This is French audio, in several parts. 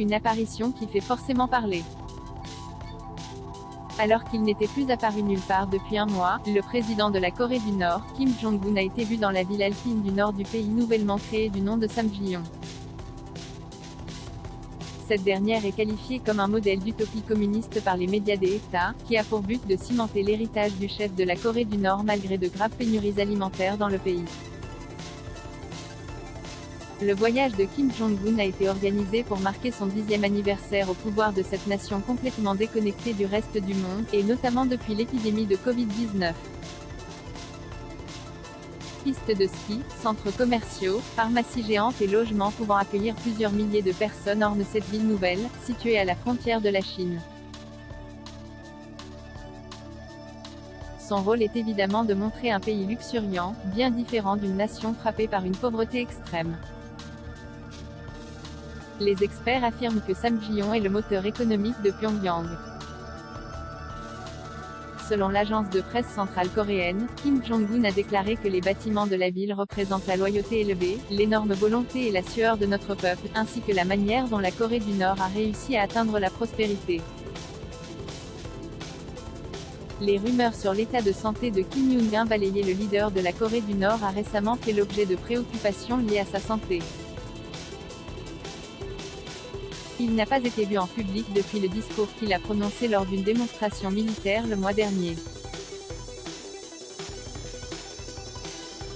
une apparition qui fait forcément parler. Alors qu'il n'était plus apparu nulle part depuis un mois, le président de la Corée du Nord, Kim Jong-un a été vu dans la ville alpine du nord du pays nouvellement créée du nom de Samjiyon. Cette dernière est qualifiée comme un modèle d'utopie communiste par les médias des États, qui a pour but de cimenter l'héritage du chef de la Corée du Nord malgré de graves pénuries alimentaires dans le pays. Le voyage de Kim Jong-un a été organisé pour marquer son 10e anniversaire au pouvoir de cette nation complètement déconnectée du reste du monde, et notamment depuis l'épidémie de Covid-19. Pistes de ski, centres commerciaux, pharmacies géantes et logements pouvant accueillir plusieurs milliers de personnes ornent cette ville nouvelle, située à la frontière de la Chine. Son rôle est évidemment de montrer un pays luxuriant, bien différent d'une nation frappée par une pauvreté extrême. Les experts affirment que Samjiyon est le moteur économique de Pyongyang. Selon l'agence de presse centrale coréenne, Kim Jong-un a déclaré que les bâtiments de la ville représentent la loyauté élevée, l'énorme volonté et la sueur de notre peuple, ainsi que la manière dont la Corée du Nord a réussi à atteindre la prospérité. Les rumeurs sur l'état de santé de Kim Jong-un balayé le leader de la Corée du Nord a récemment fait l'objet de préoccupations liées à sa santé. Il n'a pas été vu en public depuis le discours qu'il a prononcé lors d'une démonstration militaire le mois dernier.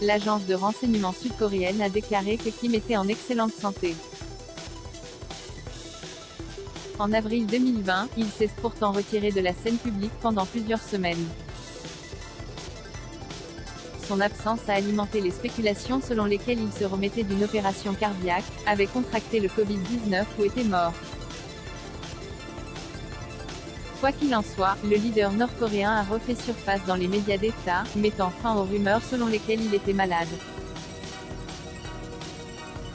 L'agence de renseignement sud-coréenne a déclaré que Kim était en excellente santé. En avril 2020, il s'est pourtant retiré de la scène publique pendant plusieurs semaines. Son absence a alimenté les spéculations selon lesquelles il se remettait d'une opération cardiaque, avait contracté le Covid-19 ou était mort. Quoi qu'il en soit, le leader nord-coréen a refait surface dans les médias d'État, mettant fin aux rumeurs selon lesquelles il était malade.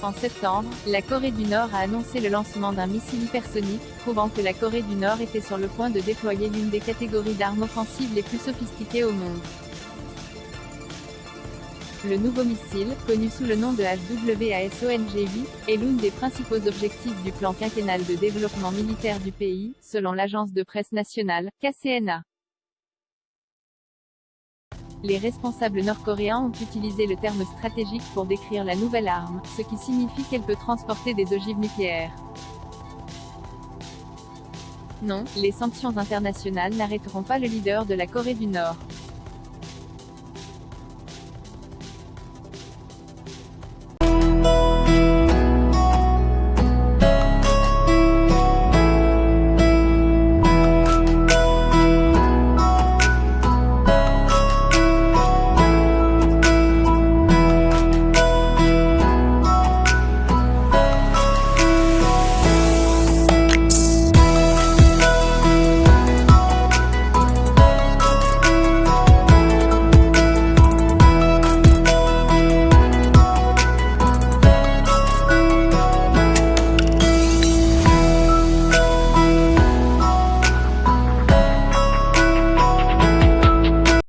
En septembre, la Corée du Nord a annoncé le lancement d'un missile hypersonique, prouvant que la Corée du Nord était sur le point de déployer l'une des catégories d'armes offensives les plus sophistiquées au monde. Le nouveau missile, connu sous le nom de HWASONG-8, est l'un des principaux objectifs du plan quinquennal de développement militaire du pays, selon l'agence de presse nationale, KCNA. Les responsables nord-coréens ont utilisé le terme stratégique pour décrire la nouvelle arme, ce qui signifie qu'elle peut transporter des ogives nucléaires. Non, les sanctions internationales n'arrêteront pas le leader de la Corée du Nord.